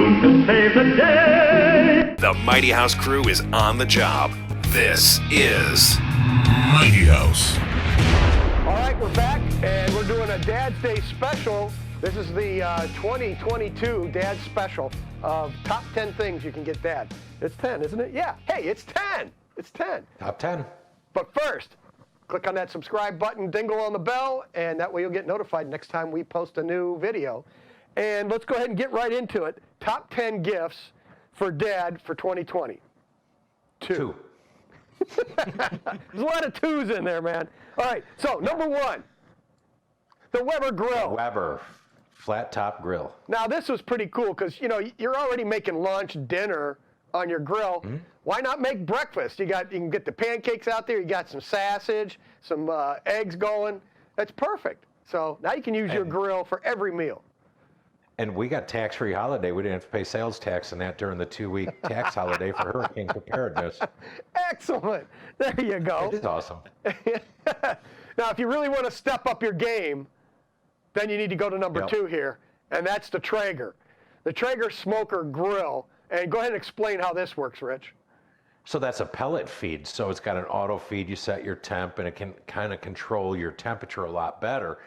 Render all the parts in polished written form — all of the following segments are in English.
tools to save the day. The Mighty House crew is on the job. This is Mighty House. All right, we're back, and we're doing a Dad's Day special. This is the 2022 Dad Special of top 10 things you can get Dad. It's 10, isn't it? Yeah. Hey, it's 10. It's 10. Top 10. But first, click on that subscribe button, dingle on the bell, and that way you'll get notified next time we post a new video. And let's go ahead and get right into it. Top 10 gifts for Dad for 2020. Two. There's a lot of twos in there, man. All right, so number one, the Weber grill. Weber flat top grill. Now this was pretty cool because you know you're already making lunch, dinner on your grill. Mm-hmm. Why not make breakfast? You can get the pancakes out there. You got some sausage, some eggs going. That's perfect. So now you can use your grill for every meal. And we got tax-free holiday. We didn't have to pay sales tax on that during the 2-week tax holiday for hurricane preparedness. Excellent. There you go. It is awesome. Now, if you really want to step up your game, then you need to go to number two here, and that's the Traeger. The Traeger Smoker Grill. And go ahead and explain how this works, Rich. So that's a pellet feed. So it's got an auto feed. You set your temp, and it can kind of control your temperature a lot better.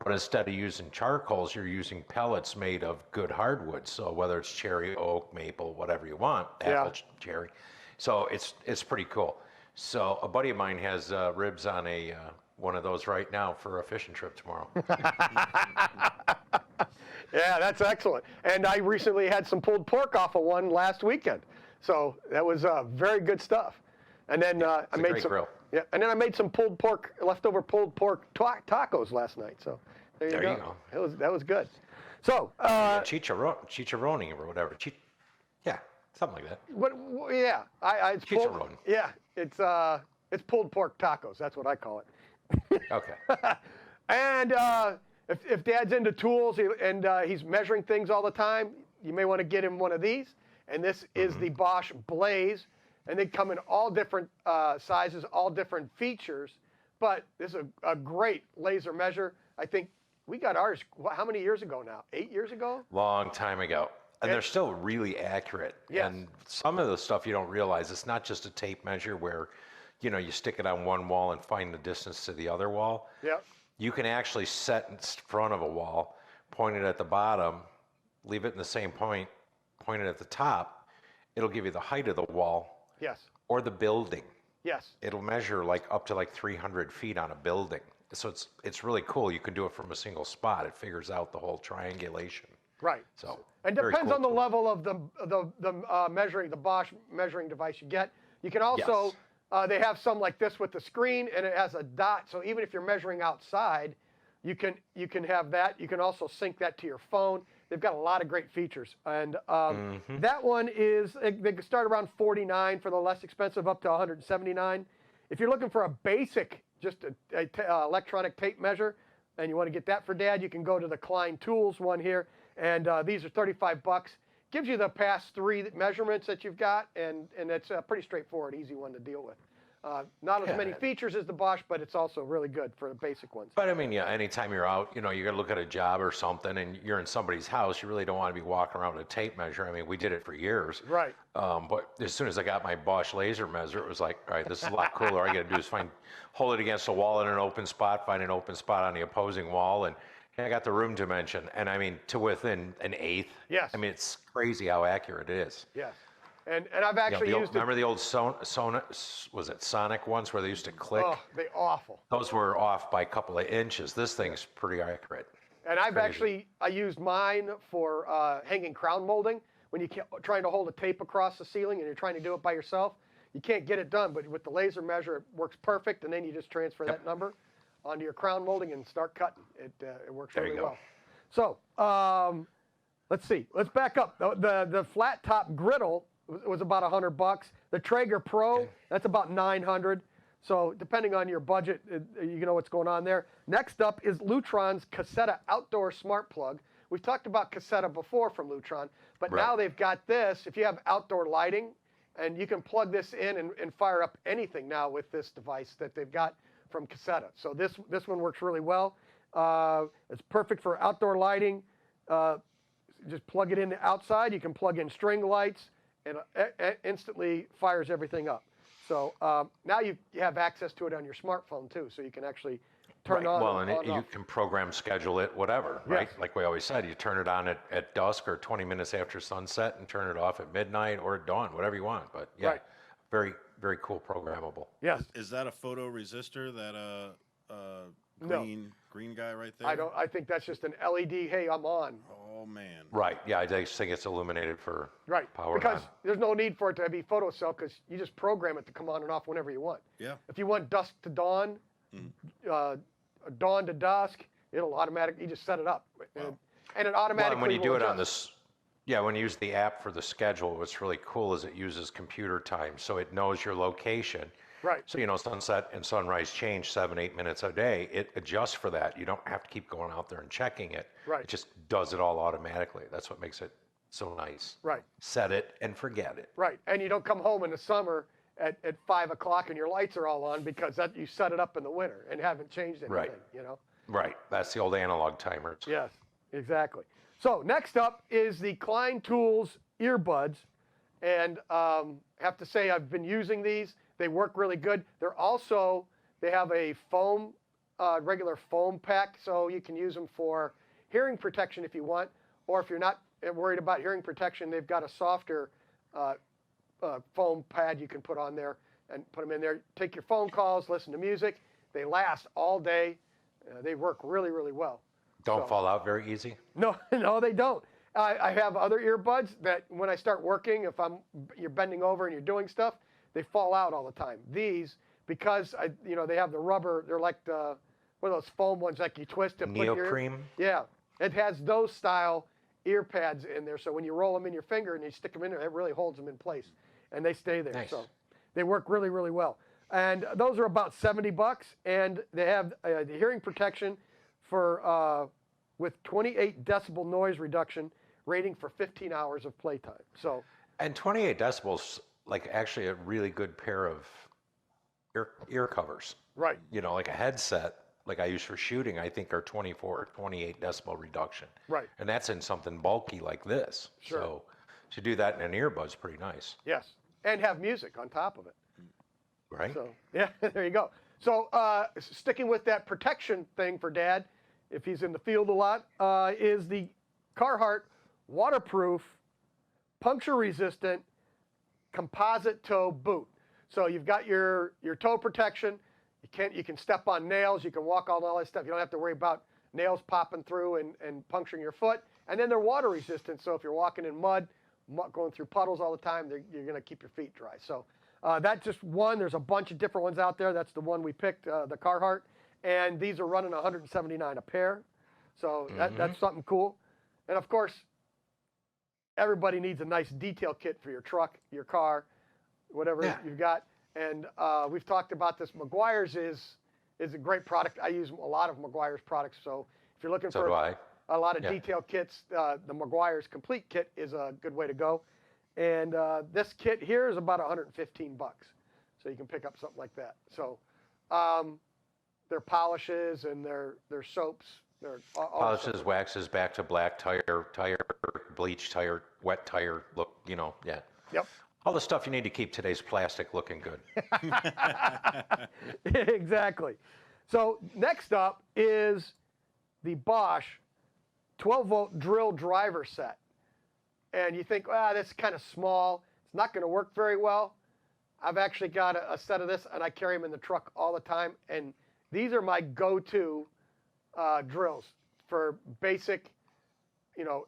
But instead of using charcoals, you're using pellets made of good hardwood. So whether it's cherry, oak, maple, whatever you want, apple, cherry. So it's pretty cool. So a buddy of mine has ribs on a one of those right now for a fishing trip tomorrow. Yeah, that's excellent. And I recently had some pulled pork off of one last weekend. So that was very good stuff. And then I made some grill. Yeah, and then I made some leftover pulled pork tacos last night. So there you go. That was good. So chicharroni or whatever. Yeah, something like that. Yeah, it's chicharrone. It's pulled pork tacos. That's what I call it. Okay. And if Dad's into tools and he's measuring things all the time, you may want to get him one of these. And this is the Bosch Blaze. And they come in all different sizes, all different features. But this is a great laser measure. I think we got ours, how many years ago now? 8 years ago? Long time ago. And they're still really accurate. Yes. And some of the stuff you don't realize, it's not just a tape measure where, you stick it on one wall and find the distance to the other wall. Yep. You can actually set in front of a wall, point it at the bottom, leave it in the same point, point it at the top. It'll give you the height of the wall. Yes. Or the building. Yes. It'll measure up to 300 feet on a building. So it's really cool. You can do it from a single spot. It figures out the whole triangulation. Right. So and depends on the level of the Bosch measuring device you get. You can also they have some like this with the screen, and it has a dot. So even if you're measuring outside, you can have that. You can also sync that to your phone. They've got a lot of great features, and that one is they can start around $49 for the less expensive, up to $179. If you're looking for a basic, just a electronic tape measure, and you want to get that for Dad, you can go to the Klein Tools One here, and these are $35. Gives you the past 3 measurements that you've got, and it's a pretty straightforward, easy one to deal with. Not as many features as the Bosch, but it's also really good for the basic ones. But I mean, anytime you're out, you got to look at a job or something, and you're in somebody's house, you really don't want to be walking around with a tape measure. I mean, we did it for years. Right. But as soon as I got my Bosch laser measure, it was like, all right, this is a lot cooler. All you got to do is hold it against the wall in an open spot, find an open spot on the opposing wall, and I got the room dimension. And I mean, to within an eighth. Yes. I mean, it's crazy how accurate it is. Yes. And I've actually used it. Remember the old was it Sonic ones where they used to click? Oh, they awful. Those were off by a couple of inches. This thing's pretty accurate. And I used mine for hanging crown molding. When you're trying to hold a tape across the ceiling and you're trying to do it by yourself, you can't get it done. But with the laser measure, it works perfect. And then you just transfer that number onto your crown molding and start cutting. It works really well. So let's see. Let's back up. The flat top griddle was about $100. The Traeger Pro, that's about $900. So depending on your budget, you know what's going on there. Next up is Lutron's Caseta Outdoor Smart Plug. We've talked about Caseta before from Lutron, but now they've got this. If you have outdoor lighting, and you can plug this in and fire up anything now with this device that they've got from Caseta. So this one works really well. It's perfect for outdoor lighting. just plug it in outside. You can plug in string lights, and instantly fires everything up. So now you have access to it on your smartphone too, so you can actually turn on. Well, and on you off. can program schedule it, whatever, right? Yes. Like we always said, you turn it on at dusk or 20 minutes after sunset, and turn it off at midnight or at dawn, whatever you want. But yeah, Right. very, very cool programmable. Yes. Is that a photo resistor? That No. green guy right there? I think that's just an LED. Hey, I'm on. Oh man. Right. Yeah, I just think it's illuminated for Right. power Because on. there's no need for it to be photo cell because you just program it to come on and off whenever you want. Yeah. If you want dusk to dawn, dawn to dusk, it'll automatically. You just set it up, and it automatically. Well, and when you do will it on adjust. this, yeah, when you use the app for the schedule, what's really cool is it uses computer time, so it knows your location. Right. So, sunset and sunrise change 7-8 minutes a day. It adjusts for that. You don't have to keep going out there and checking it. Right. It just does it all automatically. That's what makes it so nice. Right. Set it and forget it. Right. And you don't come home in the summer at 5 o'clock and your lights are all on because that you set it up in the winter and haven't changed anything. Right. Right. That's the old analog timers. Yes, exactly. So next up is the Klein Tools earbuds. And have to say I've been using these. They work really good. They have a foam, regular foam pack, so you can use them for hearing protection if you want, or if you're not worried about hearing protection, they've got a softer foam pad you can put on there and put them in there. Take your phone calls, listen to music. They last all day. They work really, really well. Don't fall out very easy. No, no, they don't. I have other earbuds that when I start working, if you're bending over and you're doing stuff, they fall out all the time. These, because they have the rubber, they're like one of those foam ones like you twist and put your Neoprene? Yeah, it has those style ear pads in there. So when you roll them in your finger and you stick them in there, it really holds them in place, and they stay there. Nice. So they work really, really well. And those are about $70, and they have the hearing protection for with 28 decibel noise reduction, rating for 15 hours of playtime. So. And 28 decibels, like actually a really good pair of ear covers. Right. Like a headset, like I use for shooting, I think are 24 or 28 decibel reduction. Right. And that's in something bulky like this. Sure. So to do that in an earbud's pretty nice. Yes, and have music on top of it. Right? So yeah, there you go. So sticking with that protection thing for Dad, if he's in the field a lot, is the Carhartt waterproof, puncture-resistant, composite toe boot. So you've got your toe protection. You can step on nails. You can walk on all that stuff. You don't have to worry about nails popping through and puncturing your foot. And then they're water resistant. So if you're walking in mud, going through puddles all the time, you're going to keep your feet dry. So that's just one. There's a bunch of different ones out there. That's the one we picked, the Carhartt. And these are running $179 a pair. So that's something cool. And of course, everybody needs a nice detail kit for your truck, your car, whatever you've got. And we've talked about this. Mcguires is a great product. I use a lot of Mcguires products. So if you're looking for a lot of detail kits, the Mcguires Complete Kit is a good way to go. And this kit here is about $115. So you can pick up something like that. So their polishes and their soaps. Polishes, waxes, back to black, tire, bleach tire, wet tire, look, Yep. All the stuff you need to keep today's plastic looking good. Exactly. So next up is the Bosch 12-volt drill driver set. And you think, that's kind of small. It's not going to work very well. I've actually got a set of this, and I carry them in the truck all the time. And these are my go-to drills for basic,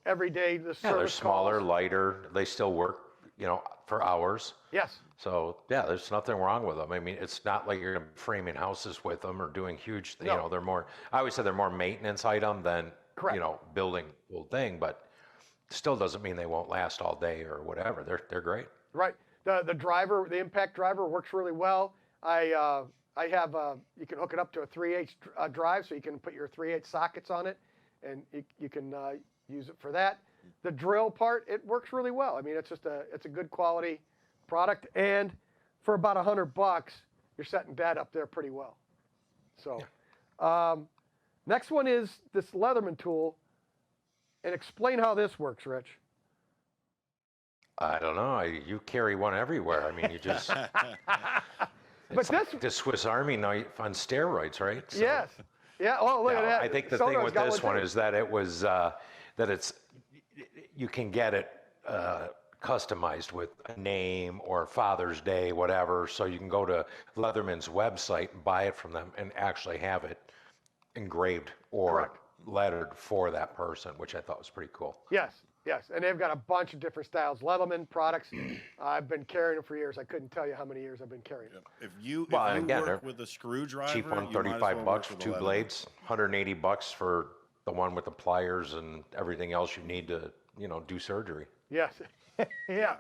everyday service They're smaller, calls. lighter. They still work, for hours. Yes. So there's nothing wrong with them. I mean, it's not like you're framing houses with them or doing huge. No. They're more. I always say they're more maintenance item than Correct. Building the whole thing. But still doesn't mean they won't last all day or whatever. They're great. Right. The driver, the impact driver, works really well. I have you can hook it up to a 3/8 drive, so you can put your 3/8 sockets on it, and you can use it for that. The drill part, it works really well. I mean, it's a good quality product, and for about $100, you're setting Dad up there pretty well. So, next one is this Leatherman tool. And explain how this works, Rich. I don't know. You carry one everywhere. I mean, you just. But this, The Swiss Army knife on steroids, right? So, yes. Yeah, oh, look at now, that. I think the Sono's thing with got this one too. is that it was, that it's, you can get it customized with a name or Father's Day, whatever. So you can go to Leatherman's website and buy it from them and actually have it engraved or Correct. lettered for that person, which I thought was pretty cool. Yes, yes. And they've got a bunch of different styles. Leatherman products. I've been carrying them for years. I couldn't tell you how many years I've been carrying them. If you Well, work again, they're with a screwdriver, Cheap one, you might as 35 well bucks work for with a two Leatherman. blades, 180 bucks for the one with the pliers and everything else you need to, do surgery. Yes. Yeah.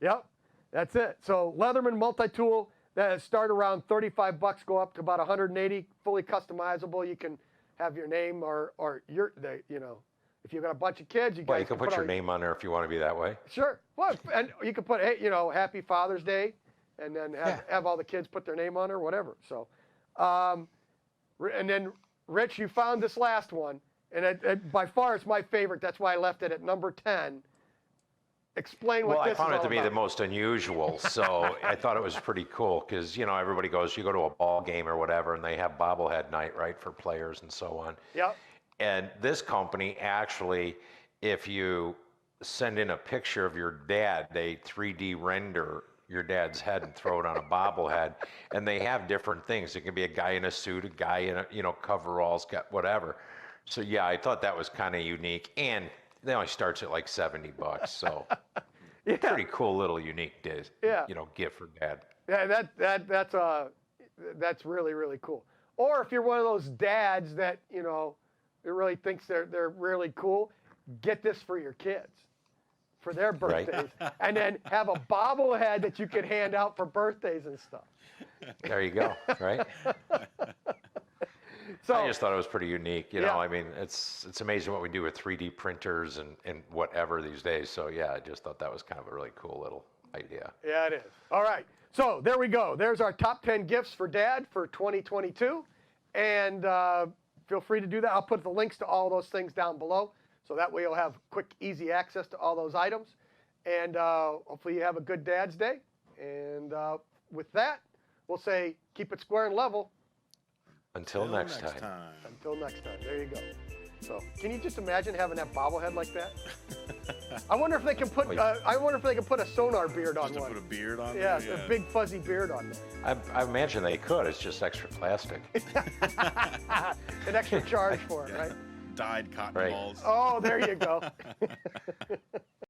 Yep. That's it. So Leatherman MultiTool, that start around 35 bucks, go up to about 180, fully customizable. You can have your name or your, if you've got a bunch of kids, you Well, guys you can put your name on there if you want to be that way. Sure. Well, and you can put, hey, Happy Father's Day, and then have all the kids put their name on or whatever. So, and then Rich, you found this last one, and it, by far it's my favorite. That's why I left it at number 10. Explain what Well, this I found is it to all be the about. most unusual, so I thought it was pretty cool because, everybody goes, you go to a ball game or whatever, and they have Bobble Head night, right, for players and so on. Yep. And this company actually, if you send in a picture of your dad, they 3D render your dad's head and throw it on a bobblehead. And they have different things. It can be a guy in a suit, a guy in a, coveralls, got whatever. So yeah, I thought that was kind of unique. And they only starts at like 70 bucks. So Yeah. pretty cool little unique Yeah. gift for dad. Yeah, that's really, really cool. Or if you're one of those dads that, that really thinks they're really cool, get this for your kids for their Right. birthdays. And then have a bobblehead that you can hand out for birthdays and stuff. There you go, right? So I just thought it was pretty unique. Yeah. I mean, it's amazing what we do with 3D printers and whatever these days. So yeah, I just thought that was kind of a really cool little idea. yeah, it is. All right. So there we go. There's our top 10 gifts for Dad for 2022. And feel free to do that. I'll put the links to all those things down below. So that way you'll have quick, easy access to all those items. And hopefully you have a good Dad's Day. And with that, we'll say keep it square and level. Until next time. Until next time. There you go. So can you just imagine having that bobblehead like that? I wonder if they can put. I wonder if they can put a sonar beard on Just to one. put a beard on Yeah, there? a big fuzzy beard on there. I imagine they could. It's just extra plastic. An extra charge for it, right? Dyed cotton Right. balls. Oh, there you go.